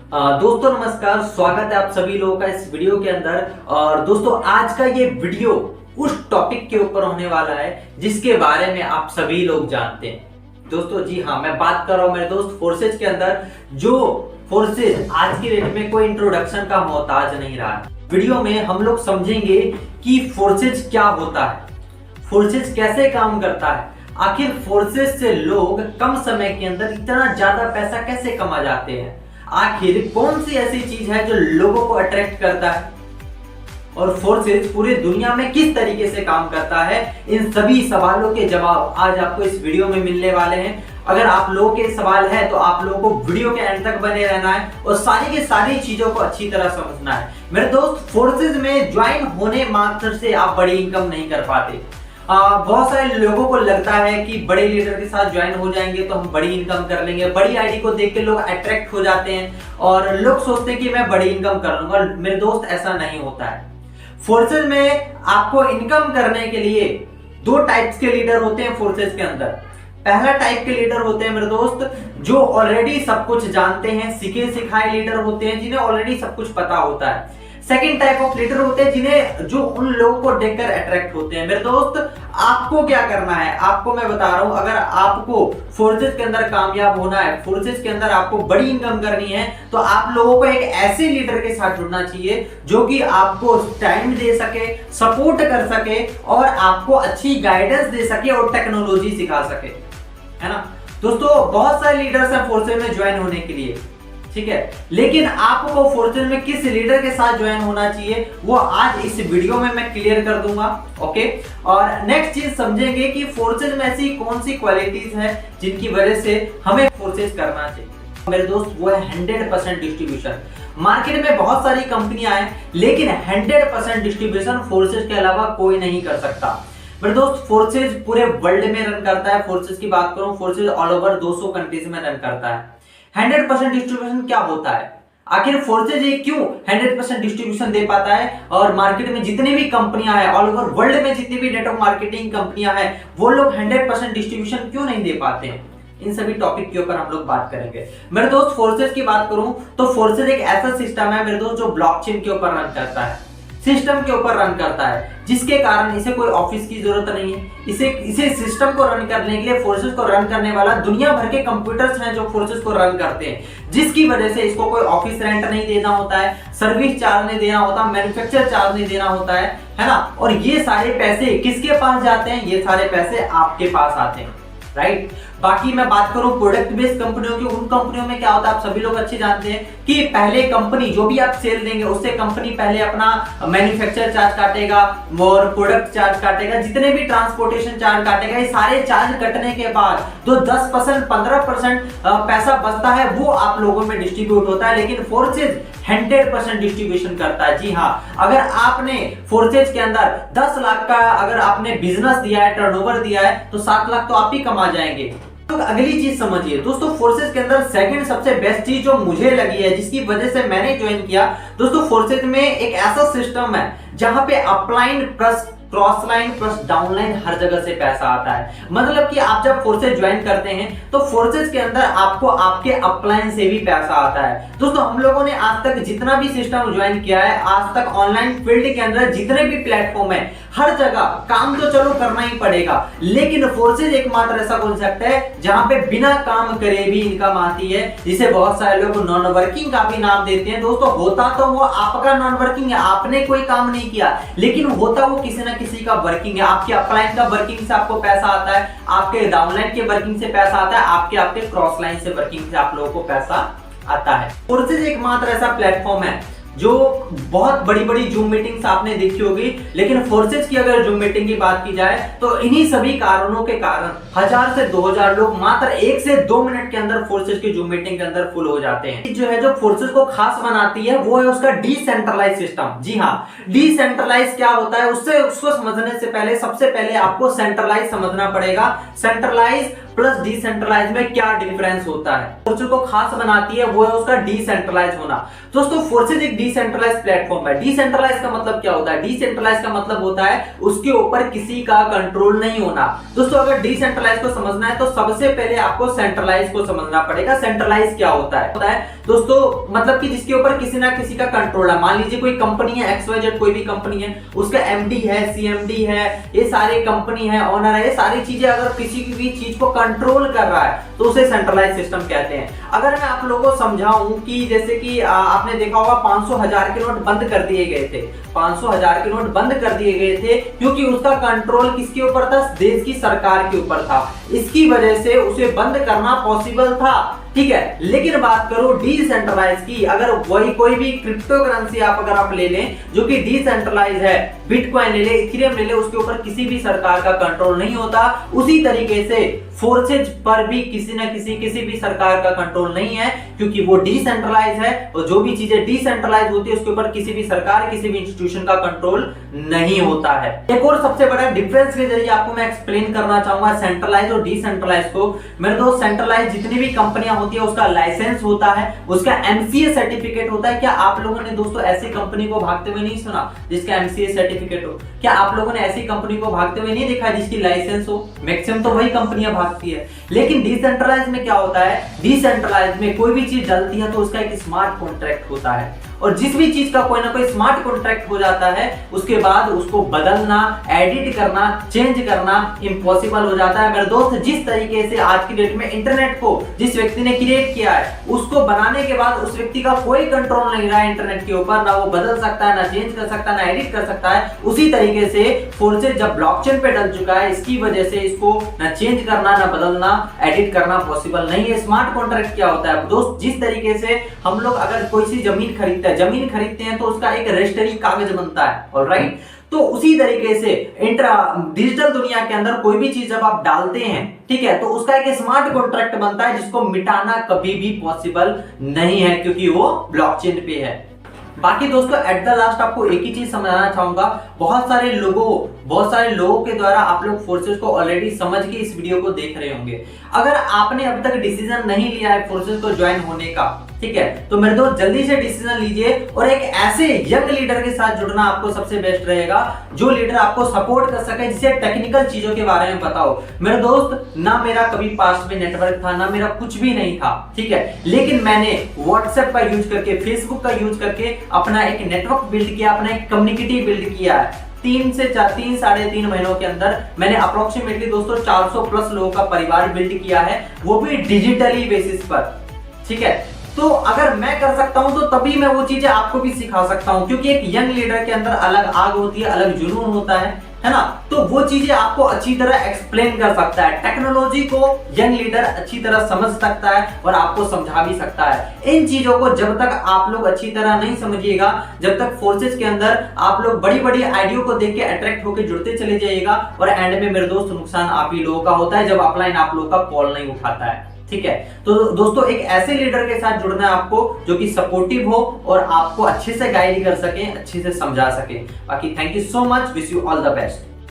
दोस्तों नमस्कार, स्वागत है आप सभी लोगों का इस वीडियो के अंदर। और दोस्तों आज का ये वीडियो उस टॉपिक के ऊपर होने वाला है जिसके बारे में आप सभी लोग जानते हैं। दोस्तों जी हाँ, मैं बात कर रहा हूं मेरे दोस्त फोर्सेज के अंदर, जो फोर्सेज आज की डेट में कोई इंट्रोडक्शन का मोहताज नहीं रहा है। वीडियो में हम लोग समझेंगे कि फोर्सेज क्या होता है, फोर्सेज कैसे काम करता है, आखिर फोर्सेज से लोग कम समय के अंदर इतना ज्यादा पैसा कैसे कमा जाते हैं, आखिर कौन सी ऐसी चीज है जो लोगों को अट्रैक्ट करता है और फोर्सेज पूरे दुनिया में किस तरीके से काम करता है। इन सभी सवालों के जवाब आज आपको इस वीडियो में मिलने वाले हैं। अगर आप लोगों के सवाल है तो आप लोगों को वीडियो के एंड तक बने रहना है और सारी की सारी चीजों को अच्छी तरह समझना है। मेरे दोस्त, फोर्सेज में ज्वाइन होने मात्र से आप बड़ी इनकम नहीं कर पाते। बहुत सारे लोगों को लगता है कि बड़े लीडर के साथ ज्वाइन हो जाएंगे तो हम बड़ी इनकम कर लेंगे। बड़ी आईडी को देख के लोग अट्रैक्ट हो जाते हैं और लोग सोचते हैं कि मैं बड़ी इनकम कर लूंगा। मेरे दोस्त, ऐसा नहीं होता है। फोर्सेज में आपको इनकम करने के लिए दो टाइप्स के लीडर होते हैं फोर्सेज के अंदर। पहला टाइप के लीडर होते हैं मेरे दोस्त जो ऑलरेडी सब कुछ जानते हैं, सीखे सिखाए लीडर होते हैं जिन्हें ऑलरेडी सब कुछ पता होता है। सेकंड टाइप ऑफ लीडर होते हैं जिन्हें जो उन लोगों को देखकर अट्रैक्ट होते हैं। मेरे दोस्त, आपको क्या करना है, आपको मैं बता रहा हूं। अगर आपको फोर्सेज के अंदर कामयाब होना है, फोर्सेज के अंदर आपको बड़ी इनकम करनी है, तो आप लोगों को एक ऐसे लीडर के साथ जुड़ना चाहिए जो कि आपको टाइम दे सके, सपोर्ट कर सके और आपको अच्छी गाइडेंस दे सके और टेक्नोलॉजी सिखा सके, है ना दोस्तों। बहुत सारे लीडर्स हैं फोर्सेज में ज्वाइन होने के लिए, ठीक है, लेकिन आपको फोर्सेज में किस लीडर के साथ ज्वाइन होना चाहिए वो आज इस वीडियो में मैं क्लियर कर दूंगा। ओके, और नेक्स्ट चीज समझेंगे कि फोर्सेज में ऐसी कौन सी क्वालिटीज हैं जिनकी वजह से हमें फोर्सेज करना चाहिए। मेरे दोस्त, वो है 100% डिस्ट्रीब्यूशन। मार्केट में बहुत सारी कंपनियां हैं लेकिन 100% डिस्ट्रीब्यूशन फोर्सेज के अलावा कोई नहीं कर सकता। मेरे दोस्त, फोर्सेज पूरे वर्ल्ड में रन करता है। फोर्सेज की बात करूं, फोर्सेज ऑल ओवर 200 कंट्रीज में रन करता है। 100% डिस्ट्रीब्यूशन क्या होता है, आखिर फोर्सेज ये क्यों 100% डिस्ट्रीब्यूशन दे पाता है और मार्केट में जितनी भी कंपनियां हैं, ऑल ओवर वर्ल्ड में जितनी भी नेटवर्क मार्केटिंग कंपनियां हैं, वो लोग 100% डिस्ट्रीब्यूशन क्यों नहीं दे पाते हैं, इन सभी टॉपिक के ऊपर हम लोग बात करेंगे। मेरे दोस्त, फोर्सेज की बात करूं तो फोर्सेज एक ऐसा सिस्टम है मेरे दोस्त जो ब्लॉकचेन के ऊपर रन करता है, सिस्टम के ऊपर रन करता है, जिसके कारण इसे कोई ऑफिस की जरूरत नहीं है। इसे सिस्टम को रन करने के लिए, फोर्सेज को रन करने वाला दुनिया भर के कंप्यूटर्स हैं जो फोर्सेज को रन करते हैं, जिसकी वजह से इसको कोई ऑफिस रेंट नहीं देना होता है, सर्विस चार्ज नहीं देना होता, मैन्युफैक्चर चार्ज नहीं देना होता है ना। और ये सारे पैसे किसके पास जाते हैं, ये सारे पैसे आपके पास आते हैं, राइट। बाकी मैं बात करूं प्रोडक्ट बेस्ड कंपनियों की, उन कंपनियों में क्या होता है आप सभी लोग अच्छे जानते हैं कि पहले कंपनी जो भी आप सेल देंगे उससे कंपनी पहले अपना मैन्युफैक्चर चार्ज काटेगा और प्रोडक्ट चार्ज काटेगा, जितने भी ट्रांसपोर्टेशन चार्ज काटेगा, ये सारे चार्ज कटने के बाद जो 10% 15% पैसा बचता है वो आप लोगों में डिस्ट्रीब्यूट होता है। लेकिन फोर्सेज 100% डिस्ट्रीब्यूशन करता है। जी हाँ, अगर आपने फोर्सेज के अंदर 10 लाख का अगर आपने बिजनेस दिया है, टर्नओवर दिया है, तो 7 लाख तो आप ही कमा जाएंगे। तो अगली चीज समझिए दोस्तों, फोर्सेज के अंदर सेकंड सबसे बेस्ट चीज जो मुझे लगी है, जिसकी वजह से मैंने ज्वाइन किया दोस्तों, फोर्सेज में एक ऐसा सिस्टम है जहां पे upline plus cross line plus downline हर जगह से पैसा आता है। मतलब कि आप जब फोर्सेज ज्वाइन करते हैं तो फोर्सेज के अंदर आपको आपके अपलाइन से भी पैसा आता है। दोस्तों, हम लोगों ने आज तक जितना भी सिस्टम ज्वाइन किया है, आज तक ऑनलाइन फील्ड के अंदर जितने भी प्लेटफॉर्म है, हर जगह काम तो चलो करना ही पड़ेगा, लेकिन फोर्सेज एकमात्र ऐसा कॉन्सेप्ट है जहां पे बिना काम करे भी इनकम आती है, जिसे बहुत सारे लोग नॉन वर्किंग का भी नाम देते हैं। दोस्तों, होता तो वो आपका नॉन वर्किंग है, आपने कोई काम नहीं किया, लेकिन होता वो किसी ना किसी का वर्किंग है। आपके अपलाइन का वर्किंग से आपको पैसा आता है, आपके डाउनलाइन के वर्किंग से पैसा आता है, आपके क्रॉस लाइन से वर्किंग से आप लोगों को पैसा आता है। फोर्सेज एकमात्र ऐसा प्लेटफॉर्म है जो बहुत बड़ी बड़ी जूम मीटिंग्स आपने देखी होगी, लेकिन फोर्सेज की अगर जूम मीटिंग की बात की जाए तो इन्हीं सभी कारणों के कारण 1000 से 2000 लोग मात्र 1 से 2 मिनट के अंदर फोर्सेज की जूम मीटिंग के अंदर फुल हो जाते हैं। जो है, जो फोर्सेज को खास बनाती है वो है उसका डिसेंट्रलाइज सिस्टम। जी हाँ, डिसेंट्रलाइज क्या होता है, उसको समझने से पहले सबसे पहले आपको सेंट्रलाइज समझना पड़ेगा। सेंट्रलाइज प्लस डिसेंट्रलाइज में क्या डिफरेंस होता है, फोर्सेज को खास बनाती है वो है उसका डिसेंट्रलाइज होना। दोस्तों, फोर्सेज एक डिसेंट्रलाइज प्लेटफॉर्म है। डिसेंट्रलाइज का मतलब क्या होता है, डिसेंट्रलाइज का मतलब होता है उसके ऊपर किसी का कंट्रोल नहीं होना। दोस्तों, अगर डिसेंट्रलाइज को समझना है तो सबसे पहले आपको सेंट्रलाइज को समझना पड़ेगा। सेंट्रलाइज क्या होता है दोस्तों मतलब कि जिसके ऊपर किसी ना किसी का कंट्रोल है। मान लीजिए कोई कंपनी है XYZ, कोई भी कंपनी है, उसका MD है, CMD है, ये सारे कंपनी है, ओनर है, ये सारी चीजें अगर किसी भी चीज को कंट्रोल कर रहा है तो उसे सेंट्रलाइज सिस्टम कहते हैं। अगर मैं आप लोगों को समझाऊं कि जैसे कि आपने देखा होगा 500,000 के नोट बंद कर दिए गए थे, 500,000 के नोट बंद कर दिए गए थे क्योंकि उसका कंट्रोल किसके ऊपर था? देश की सरकार के ऊपर था। इसकी वजह से उसे बंद करना पॉसिबल था, ठीक है। लेकिन बात करो डिसेंट्रलाइज की, अगर वही कोई भी क्रिप्टो करेंसी अगर आप ले लें जो कि डिसेंट्रलाइज है, बिटकॉइन ले ले, इथेरियम ले ले, उसके ऊपर किसी भी सरकार का कंट्रोल नहीं होता। उसी तरीके से फोर्सेज पर भी किसी भी सरकार का कंट्रोल नहीं है क्योंकि वो डिसेंट्रलाइज है, और जो भी चीजें डिसेंट्रलाइज होती है उसके ऊपर किसी भी सरकार, किसी भी इंस्टीट्यूशन का कंट्रोल नहीं होता है। एक और सबसे बड़ा डिफरेंस के जरिए आपको मैं एक्सप्लेन करना चाहूंगा सेंट्रलाइज और डिसेंट्रलाइज को। मेरे दोस्त, सेंट्रलाइज जितनी भी कंपनियां होती है उसका लाइसेंस होता है, उसका MCA सर्टिफिकेट होता है। क्या आप लोगों ने दोस्तों ऐसी कंपनी को भागते हुए नहीं सुना जिसका MCA सर्टिफिकेट हो? क्या आप लोगों ने ऐसी कंपनी को भागते हुए नहीं देखा जिसकी लाइसेंस हो? मैक्सिमम तो वही कंपनियां भागती है। लेकिन डिसेंट्रलाइज में क्या होता है? डिसेंट्रलाइज में कोई भी चीज डलती है तो उसका एक स्मार्ट कॉन्ट्रैक्ट होता है, और जिस भी चीज का कोई ना कोई स्मार्ट कॉन्ट्रैक्ट हो जाता है उसके बाद उसको बदलना, एडिट करना, चेंज करना इम्पॉसिबल हो जाता है। मेरे दोस्त, जिस तरीके से आज की डेट में इंटरनेट को जिस व्यक्ति ने क्रिएट किया है उसको बनाने के बाद उस व्यक्ति का कोई कंट्रोल नहीं रहा है इंटरनेट के ऊपर, ना वो बदल सकता है, ना चेंज कर सकता है, ना एडिट कर सकता है। उसी तरीके से फोर्सेज जब ब्लॉकचेन पे डल चुका है, इसकी वजह से इसको ना चेंज करना, ना बदलना, एडिट करना पॉसिबल नहीं है। स्मार्ट कॉन्ट्रैक्ट क्या होता है दोस्त? जिस तरीके से हम लोग अगर कोई सी जमीन खरीदते हैं तो उसका एक रजिस्ट्री कागज बनता है, ऑलराइट। तो उसी तरीके से डिजिटल दुनिया के अंदर कोई भी चीज जब आप डालते हैं, ठीक है, तो उसका एक स्मार्ट कॉन्ट्रैक्ट बनता है जिसको मिटाना कभी भी पॉसिबल नहीं है क्योंकि वो ब्लॉकचेन पे है। बाकी दोस्तों, एट द लास्ट आपको एक ही चीज समझाना चाहूंगा, बहुत सारे लोगों के द्वारा आप लोग फोर्सेस को ऑलरेडी समझ के इस वीडियो को देख रहे होंगे। अगर आपने अब तक डिसीजन नहीं लिया है फोर्सेस को ज्वाइन होने का, ठीक है, तो मेरे दोस्त जल्दी से डिसीजन लीजिए और एक ऐसे यंग लीडर के साथ जुड़ना आपको सबसे बेस्ट रहेगा जो लीडर आपको सपोर्ट कर सके, जिसे टेक्निकल चीजों के बारे में पता हो। मेरे दोस्त, ना मेरा कभी पास्ट में नेटवर्क था, ना मेरा कुछ भी नहीं था, ठीक है, लेकिन मैंने व्हाट्सएप का यूज करके, फेसबुक का यूज करके अपना एक नेटवर्क बिल्ड किया, अपना एक कम्युनिटी बिल्ड किया है। 3 से 3.5 महीनों के अंदर मैंने अप्रोक्सीमेटली दोस्तों 400 प्लस लोगों का परिवार बिल्ड किया है, वो भी डिजिटली बेसिस पर, ठीक है। तो अगर मैं कर सकता हूं तो तभी मैं वो चीजें आपको भी सिखा सकता हूं, क्योंकि एक यंग लीडर के अंदर अलग आग होती है, अलग जुनून होता है ना, तो वो चीजें आपको अच्छी तरह एक्सप्लेन कर सकता है। टेक्नोलॉजी को यंग लीडर अच्छी तरह समझ सकता है और आपको समझा भी सकता है। इन चीजों को जब तक आप लोग अच्छी तरह नहीं समझिएगा, जब तक फोर्सेस के अंदर आप लोग बड़ी बड़ी आइडिया को देख के अट्रैक्ट होकर जुड़ते चले जाइएगा, और एंड में मेरे दोस्त नुकसान आप ही लोगों का होता है जब अपलाइन आप लोगों का कॉल नहीं उठाता है, ठीक है। तो दोस्तों, एक ऐसे लीडर के साथ जुड़ना है आपको जो कि सपोर्टिव हो और आपको अच्छे से गाइड कर सके, अच्छे से समझा सके। बाकी thank you so much, wish you all the best.